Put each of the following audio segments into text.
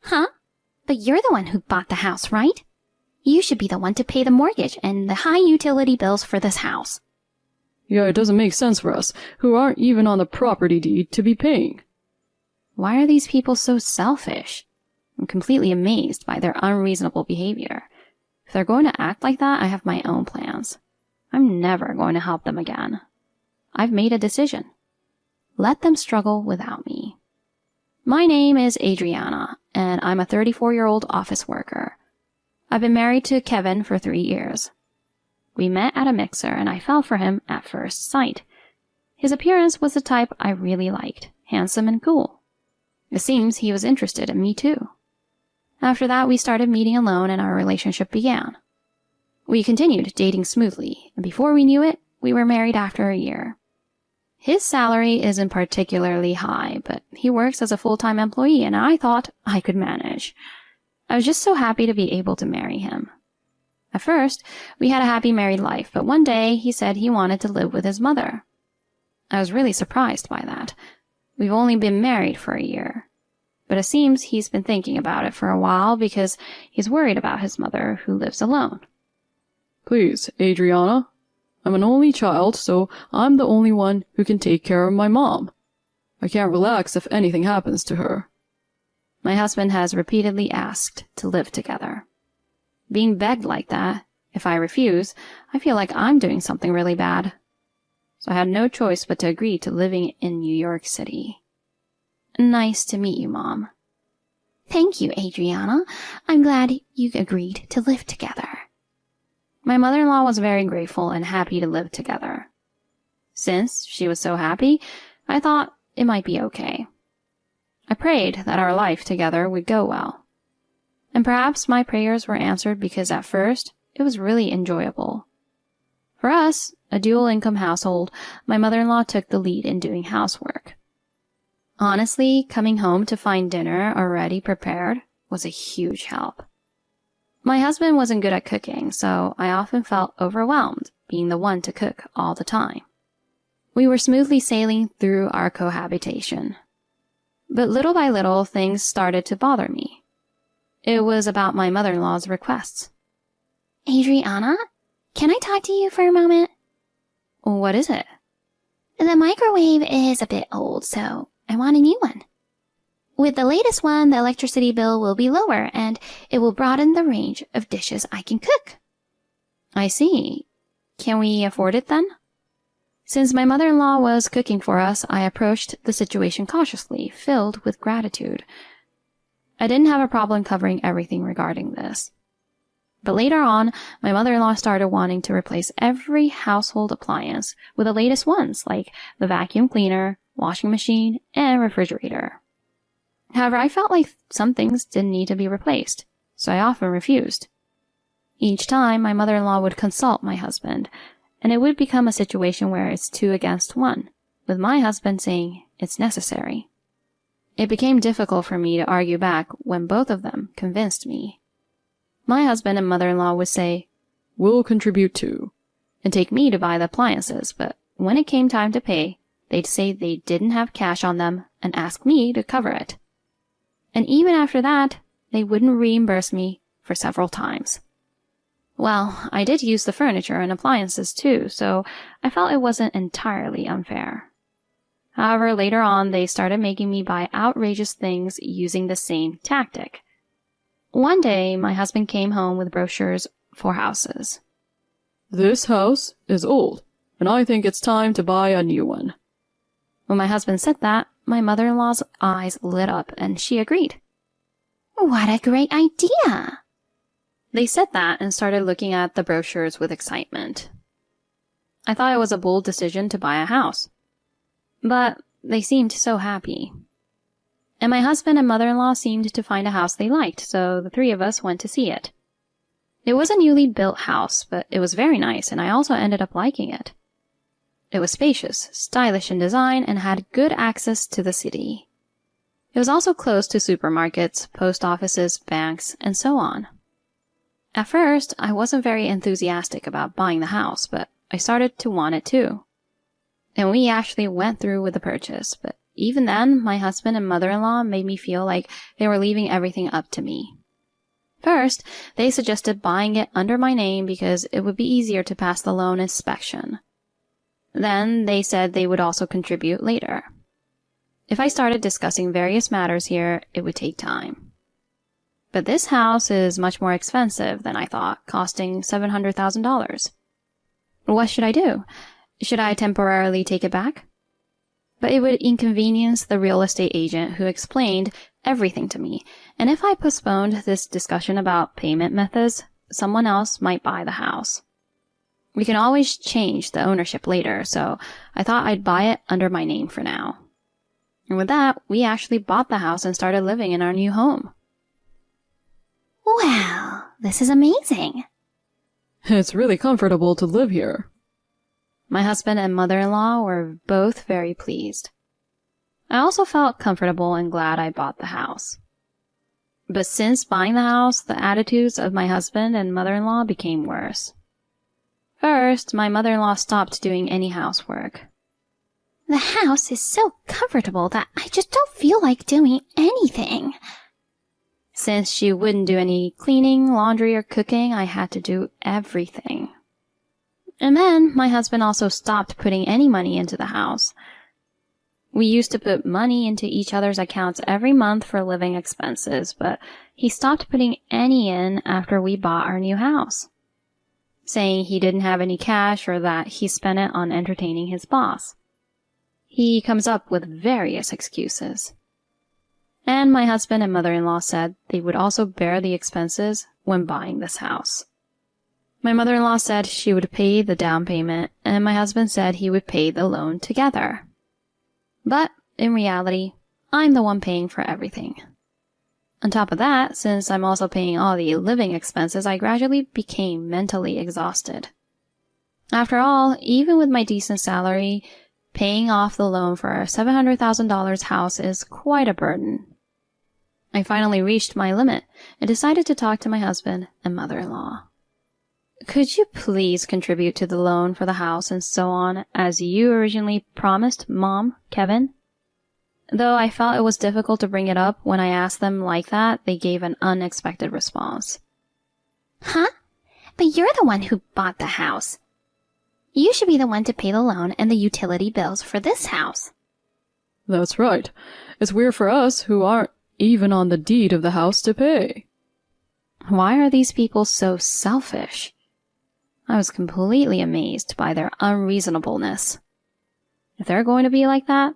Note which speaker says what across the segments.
Speaker 1: Huh? But you're the one who bought the house, right? You should be the one to pay the mortgage and the high utility bills for this house.
Speaker 2: Yeah, it doesn't make sense for us, who aren't even on the property deed, to be paying.
Speaker 1: Why are these people so selfish? I'm completely amazed by their unreasonable behavior. If they're going to act like that, I have my own plans. I'm never going to help them again. I've made a decision. Let them struggle without me. My name is Adriana, and I'm a 34-year-old office worker. I've been married to Kevin for 3 years. We met at a mixer, and I fell for him at first sight. His appearance was the type I really liked, handsome and cool. It seems he was interested in me too. After that, we started meeting alone and our relationship began. We continued dating smoothly, and before we knew it, we were married after a year. His salary isn't particularly high, but he works as a full-time employee, and I thought I could manage. I was just so happy to be able to marry him. At first, we had a happy married life, but one day he said he wanted to live with his mother. I was really surprised by that. We've only been married for a year. But it seems he's been thinking about it for a while because he's worried about his mother, who lives alone.
Speaker 2: Please, Adriana. I'm an only child, so I'm the only one who can take care of my mom. I can't relax if anything happens to her.
Speaker 1: My husband has repeatedly asked to live together. Being begged like that, if I refuse, I feel like I'm doing something really bad. So I had no choice but to agree to living in New York City. Nice to meet you, Mom. Thank you, Adriana. I'm glad you agreed to live together. My mother-in-law was very grateful and happy to live together. Since she was so happy, I thought it might be okay. I prayed that our life together would go well. And perhaps my prayers were answered because at first, it was really enjoyable. For us, a dual-income household, my mother-in-law took the lead in doing housework. Honestly, coming home to find dinner already prepared was a huge help. My husband wasn't good at cooking, so I often felt overwhelmed being the one to cook all the time. We were smoothly sailing through our cohabitation. But little by little, things started to bother me. It was about my mother-in-law's requests. Adriana, can I talk to you for a moment? What is it? The microwave is a bit old, so I want a new one. With the latest one, the electricity bill will be lower, and it will broaden the range of dishes I can cook. I see. Can we afford it then? Since my mother-in-law was cooking for us, I approached the situation cautiously, filled with gratitude. I didn't have a problem covering everything regarding this. But later on, my mother-in-law started wanting to replace every household appliance with the latest ones, like the vacuum cleaner, washing machine, and refrigerator. However, I felt like some things didn't need to be replaced, so I often refused. Each time, my mother-in-law would consult my husband, and it would become a situation where it's 2 against 1, with my husband saying it's necessary. It became difficult for me to argue back when both of them convinced me. My husband and mother-in-law would say, "We'll contribute too," and take me to buy the appliances, but when it came time to pay, they'd say they didn't have cash on them and ask me to cover it. And even after that, they wouldn't reimburse me for several times. Well, I did use the furniture and appliances too, so I felt it wasn't entirely unfair. However, later on, they started making me buy outrageous things using the same tactic. One day, my husband came home with brochures for houses.
Speaker 2: "This house is old, and I think it's time to buy a new one."
Speaker 1: When my husband said that, my mother-in-law's eyes lit up and she agreed. What a great idea! They said that and started looking at the brochures with excitement. I thought it was a bold decision to buy a house. But they seemed so happy. And my husband and mother-in-law seemed to find a house they liked, so the 3 of us went to see it. It was a newly built house, but it was very nice, and I also ended up liking it. It was spacious, stylish in design, and had good access to the city. It was also close to supermarkets, post offices, banks, and so on. At first, I wasn't very enthusiastic about buying the house, but I started to want it too. And we actually went through with the purchase, but even then, my husband and mother-in-law made me feel like they were leaving everything up to me. First, they suggested buying it under my name because it would be easier to pass the loan inspection. Then they said they would also contribute later. If I started discussing various matters here, it would take time. But this house is much more expensive than I thought, costing $700,000. What should I do? Should I temporarily take it back? But it would inconvenience the real estate agent who explained everything to me, and if I postponed this discussion about payment methods, someone else might buy the house. We can always change the ownership later, so I thought I'd buy it under my name for now. And with that, we actually bought the house and started living in our new home.
Speaker 3: Wow, this is amazing.
Speaker 2: It's really comfortable to live here.
Speaker 1: My husband and mother-in-law were both very pleased. I also felt comfortable and glad I bought the house. But since buying the house, the attitudes of my husband and mother-in-law became worse. First, my mother-in-law stopped doing any housework.
Speaker 3: The house is so comfortable that I just don't feel like doing anything.
Speaker 1: Since she wouldn't do any cleaning, laundry, or cooking, I had to do everything. And then my husband also stopped putting any money into the house. We used to put money into each other's accounts every month for living expenses, but he stopped putting any in after we bought our new house, saying he didn't have any cash or that he spent it on entertaining his boss. He comes up with various excuses. And my husband and mother-in-law said they would also bear the expenses when buying this house. My mother-in-law said she would pay the down payment, and my husband said he would pay the loan together. But, in reality, I'm the one paying for everything. On top of that, since I'm also paying all the living expenses, I gradually became mentally exhausted. After all, even with my decent salary, paying off the loan for a $700,000 house is quite a burden. I finally reached my limit and decided to talk to my husband and mother-in-law. Could you please contribute to the loan for the house and so on, as you originally promised, Mom, Kevin? Though I felt it was difficult to bring it up when I asked them like that, they gave an unexpected response.
Speaker 3: Huh? But you're the one who bought the house. You should be the one to pay the loan and the utility bills for this house.
Speaker 2: That's right. It's weird for us who aren't even on the deed of the house to pay.
Speaker 1: Why are these people so selfish? I was completely amazed by their unreasonableness. If they're going to be like that,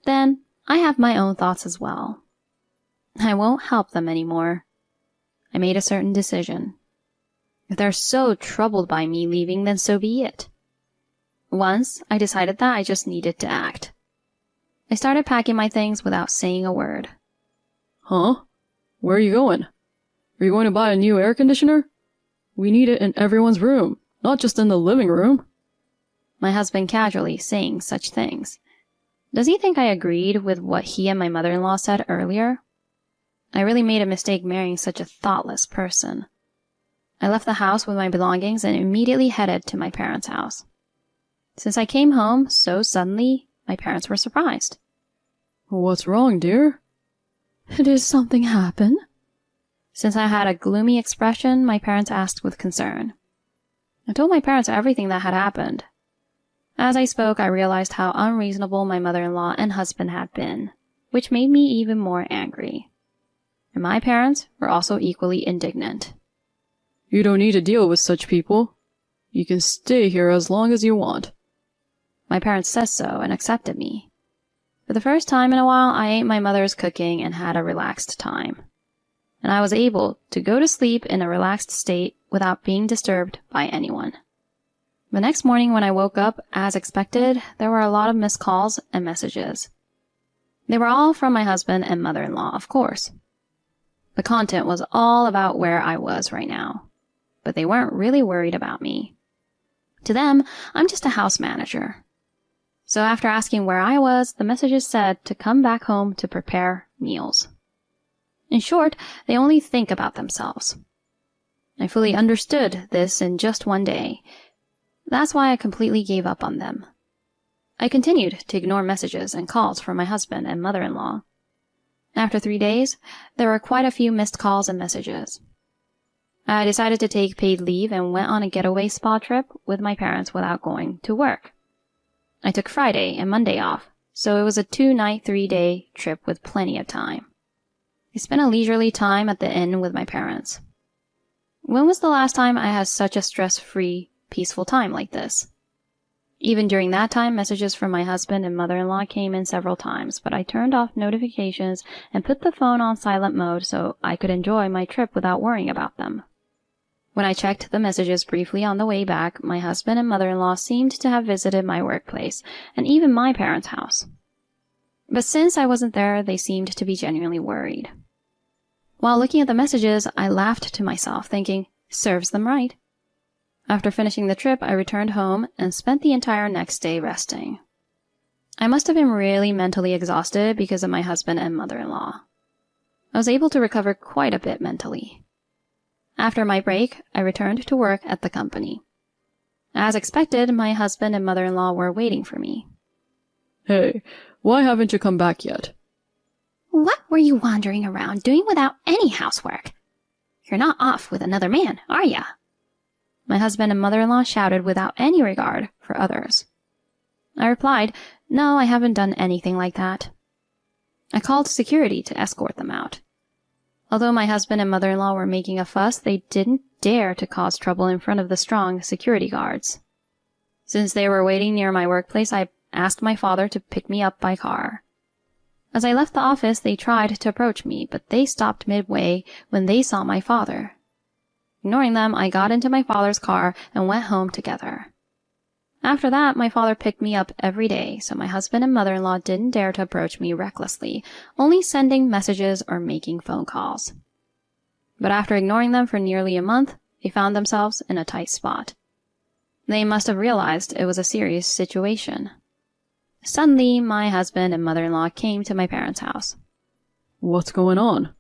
Speaker 1: then I have my own thoughts as well. I won't help them anymore. I made a certain decision. If they're so troubled by me leaving, then so be it. Once, I decided that I just needed to act. I started packing my things without saying a word.
Speaker 2: Huh? Where are you going? Are you going to buy a new air conditioner? We need it in everyone's room, not just in the living room.
Speaker 1: My husband casually saying such things. Does he think I agreed with what he and my mother-in-law said earlier? I really made a mistake marrying such a thoughtless person. I left the house with my belongings and immediately headed to my parents' house. Since I came home so suddenly, my parents were surprised.
Speaker 2: What's wrong, dear?
Speaker 1: Did something happen? Since I had a gloomy expression, my parents asked with concern. I told my parents everything that had happened. As I spoke, I realized how unreasonable my mother-in-law and husband had been, which made me even more angry. And my parents were also equally indignant.
Speaker 2: You don't need to deal with such people. You can stay here as long as you want.
Speaker 1: My parents said so and accepted me. For the first time in a while, I ate my mother's cooking and had a relaxed time. And I was able to go to sleep in a relaxed state without being disturbed by anyone. The next morning when I woke up, as expected, there were a lot of missed calls and messages. They were all from my husband and mother-in-law, of course. The content was all about where I was right now, but they weren't really worried about me. To them, I'm just a house manager. So after asking where I was, the messages said to come back home to prepare meals. In short, they only think about themselves. I fully understood this in just one day. That's why I completely gave up on them. I continued to ignore messages and calls from my husband and mother-in-law. After 3 days, there were quite a few missed calls and messages. I decided to take paid leave and went on a getaway spa trip with my parents without going to work. I took Friday and Monday off, so it was a 2-night, 3-day trip with plenty of time. I spent a leisurely time at the inn with my parents. When was the last time I had such a stress-free, peaceful time like this? Even during that time, messages from my husband and mother-in-law came in several times, but I turned off notifications and put the phone on silent mode so I could enjoy my trip without worrying about them. When I checked the messages briefly on the way back, my husband and mother-in-law seemed to have visited my workplace and even my parents' house. But since I wasn't there, they seemed to be genuinely worried. While looking at the messages, I laughed to myself, thinking, serves them right. After finishing the trip, I returned home and spent the entire next day resting. I must have been really mentally exhausted because of my husband and mother-in-law. I was able to recover quite a bit mentally. After my break, I returned to work at the company. As expected, my husband and mother-in-law were waiting for me.
Speaker 2: Hey, why haven't you come back yet?
Speaker 3: What were you wandering around doing without any housework? You're not off with another man, are ya?
Speaker 1: My husband and mother-in-law shouted without any regard for others. I replied, no, I haven't done anything like that. I called security to escort them out. Although my husband and mother-in-law were making a fuss, they didn't dare to cause trouble in front of the strong security guards. Since they were waiting near my workplace, I asked my father to pick me up by car. As I left the office, they tried to approach me, but they stopped midway when they saw my father. Ignoring them, I got into my father's car and went home together. After that, my father picked me up every day, so my husband and mother-in-law didn't dare to approach me recklessly, only sending messages or making phone calls. But after ignoring them for nearly a month, they found themselves in a tight spot. They must have realized it was a serious situation. Suddenly, my husband and mother-in-law came to my parents' house.
Speaker 2: What's going on?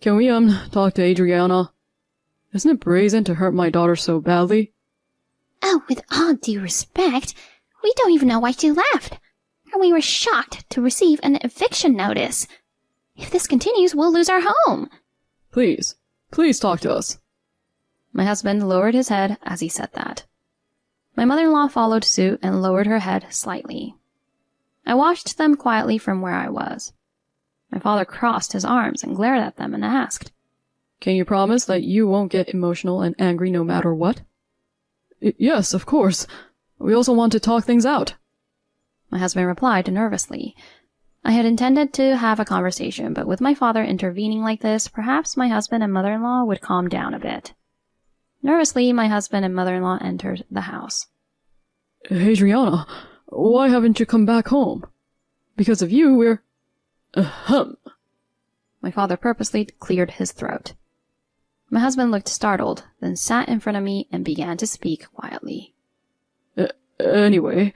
Speaker 2: Can we, talk to Adriana? Isn't it brazen to hurt my daughter so badly?
Speaker 3: Oh, with all due respect, we don't even know why she left. And we were shocked to receive an eviction notice. If this continues, we'll lose our home.
Speaker 2: Please talk to us.
Speaker 1: My husband lowered his head as he said that. My mother-in-law followed suit and lowered her head slightly. I watched them quietly from where I was. My father crossed his arms and glared at them and asked,
Speaker 2: Can you promise that you won't get emotional and angry no matter what? Yes, of course. We also want to talk things out.
Speaker 1: My husband replied nervously. I had intended to have a conversation, but with my father intervening like this, perhaps my husband and mother-in-law would calm down a bit. Nervously, my husband and mother-in-law entered the house.
Speaker 2: Adriana, why haven't you come back home? Because of you, we're... Ahem.
Speaker 1: My father purposely cleared his throat. My husband looked startled, then sat in front of me and began to speak quietly.
Speaker 2: Anyway,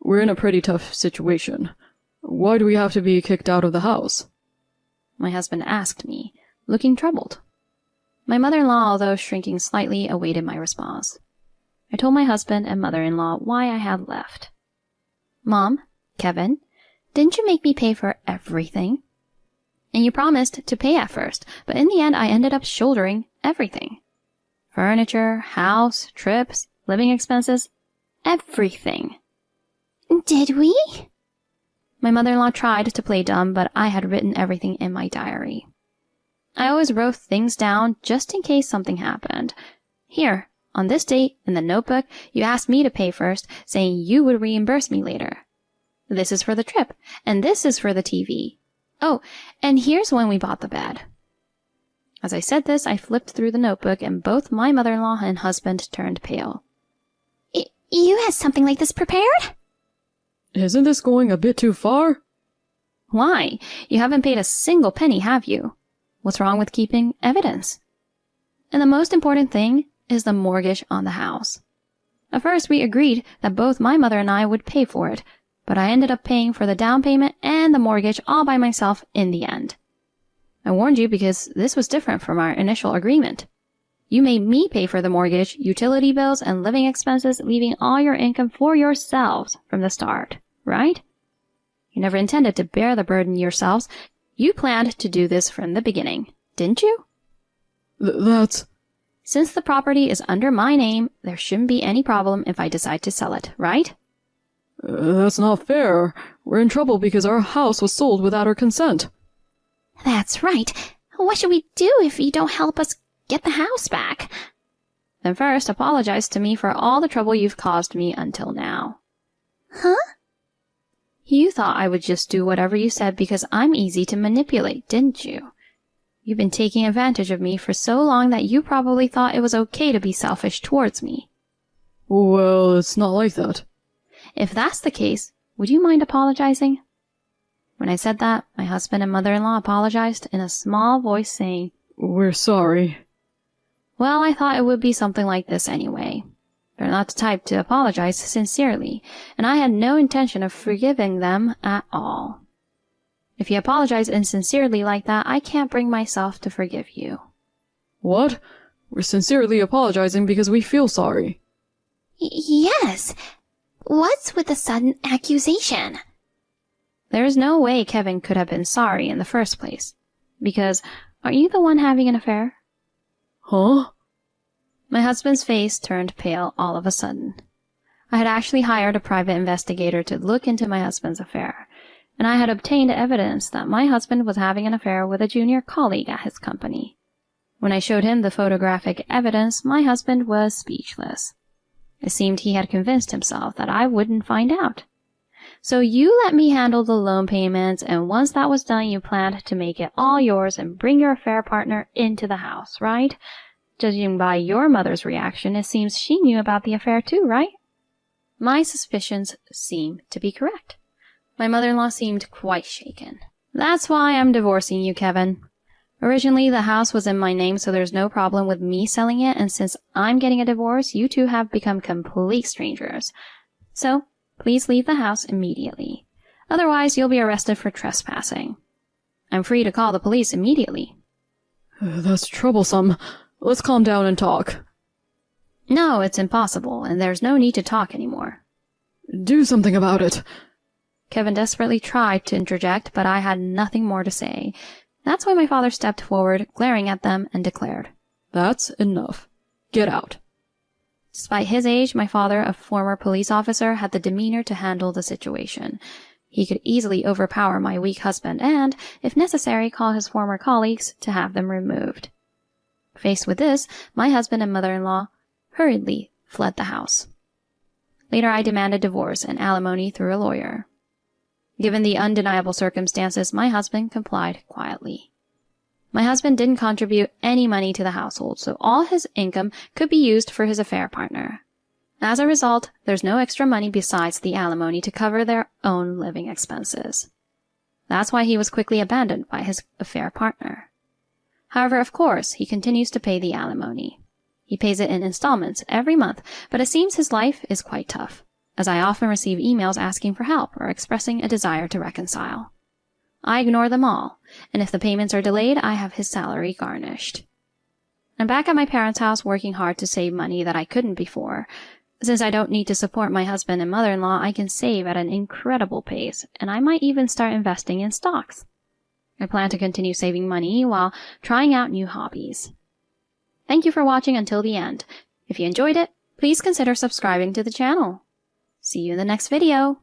Speaker 2: we're in a pretty tough situation. Why do we have to be kicked out of the house?
Speaker 1: My husband asked me, looking troubled. My mother-in-law, although shrinking slightly, awaited my response. I told my husband and mother-in-law why I had left. Mom, Kevin, didn't you make me pay for everything? And you promised to pay at first, but in the end I ended up shouldering everything. Furniture, house, trips, living expenses, everything.
Speaker 3: Did we?
Speaker 1: My mother-in-law tried to play dumb, but I had written everything in my diary. I always wrote things down just in case something happened. Here, on this date, in the notebook, you asked me to pay first, saying you would reimburse me later. This is for the trip, and this is for the TV. Oh, and here's when we bought the bed. As I said this, I flipped through the notebook, and both my mother-in-law and husband turned pale.
Speaker 3: You had something like this prepared?
Speaker 2: Isn't this going a bit too far?
Speaker 1: Why? You haven't paid a single penny, have you? What's wrong with keeping evidence? And the most important thing is the mortgage on the house. At first, we agreed that both my mother and I would pay for it, but I ended up paying for the down payment and the mortgage all by myself in the end. I warned you because this was different from our initial agreement. You made me pay for the mortgage, utility bills, and living expenses, leaving all your income for yourselves from the start, right? You never intended to bear the burden yourselves. You planned to do this from the beginning, didn't you?
Speaker 2: That's...
Speaker 1: Since the property is under my name, there shouldn't be any problem if I decide to sell it, right?
Speaker 2: That's not fair. We're in trouble because our house was sold without our consent.
Speaker 3: That's right. What should we do if you don't help us get the house back?
Speaker 1: Then first, apologize to me for all the trouble you've caused me until now.
Speaker 3: Huh?
Speaker 1: You thought I would just do whatever you said because I'm easy to manipulate, didn't you? You've been taking advantage of me for so long that you probably thought it was okay to be selfish towards me.
Speaker 2: Well, it's not like that.
Speaker 1: If that's the case, would you mind apologizing? When I said that, my husband and mother-in-law apologized in a small voice, saying,
Speaker 2: We're sorry.
Speaker 1: Well, I thought it would be something like this anyway. They're not the type to apologize sincerely, and I had no intention of forgiving them at all. If you apologize insincerely like that, I can't bring myself to forgive you.
Speaker 2: What? We're sincerely apologizing because we feel sorry.
Speaker 3: Yes. What's with the sudden accusation?
Speaker 1: There's no way Kevin could have been sorry in the first place. Because, aren't you the one having an affair?
Speaker 2: Huh?
Speaker 1: My husband's face turned pale all of a sudden. I had actually hired a private investigator to look into my husband's affair, and I had obtained evidence that my husband was having an affair with a junior colleague at his company. When I showed him the photographic evidence, my husband was speechless. It seemed he had convinced himself that I wouldn't find out. So you let me handle the loan payments, and once that was done, you planned to make it all yours and bring your affair partner into the house, right? Judging by your mother's reaction, it seems she knew about the affair too, right? My suspicions seem to be correct. My mother-in-law seemed quite shaken. That's why I'm divorcing you, Kevin. Originally, the house was in my name, so there's no problem with me selling it, and since I'm getting a divorce, you two have become complete strangers. So, please leave the house immediately. Otherwise, you'll be arrested for trespassing. I'm free to call the police immediately.
Speaker 2: That's troublesome. Let's calm down and talk.
Speaker 1: No, it's impossible, and there's no need to talk anymore.
Speaker 2: Do something about it.
Speaker 1: Kevin desperately tried to interject, but I had nothing more to say. That's why my father stepped forward, glaring at them, and declared,
Speaker 2: That's enough. Get out.
Speaker 1: Despite his age, my father, a former police officer, had the demeanor to handle the situation. He could easily overpower my weak husband and, if necessary, call his former colleagues to have them removed. Faced with this, my husband and mother-in-law hurriedly fled the house. Later, I demanded divorce and alimony through a lawyer. Given the undeniable circumstances, my husband complied quietly. My husband didn't contribute any money to the household, so all his income could be used for his affair partner. As a result, there's no extra money besides the alimony to cover their own living expenses. That's why he was quickly abandoned by his affair partner. However, of course, he continues to pay the alimony. He pays it in installments every month, but it seems his life is quite tough, as I often receive emails asking for help or expressing a desire to reconcile. I ignore them all, and if the payments are delayed, I have his salary garnished. I'm back at my parents' house working hard to save money that I couldn't before. Since I don't need to support my husband and mother-in-law, I can save at an incredible pace, and I might even start investing in stocks. I plan to continue saving money while trying out new hobbies. Thank you for watching until the end. If you enjoyed it, please consider subscribing to the channel. See you in the next video.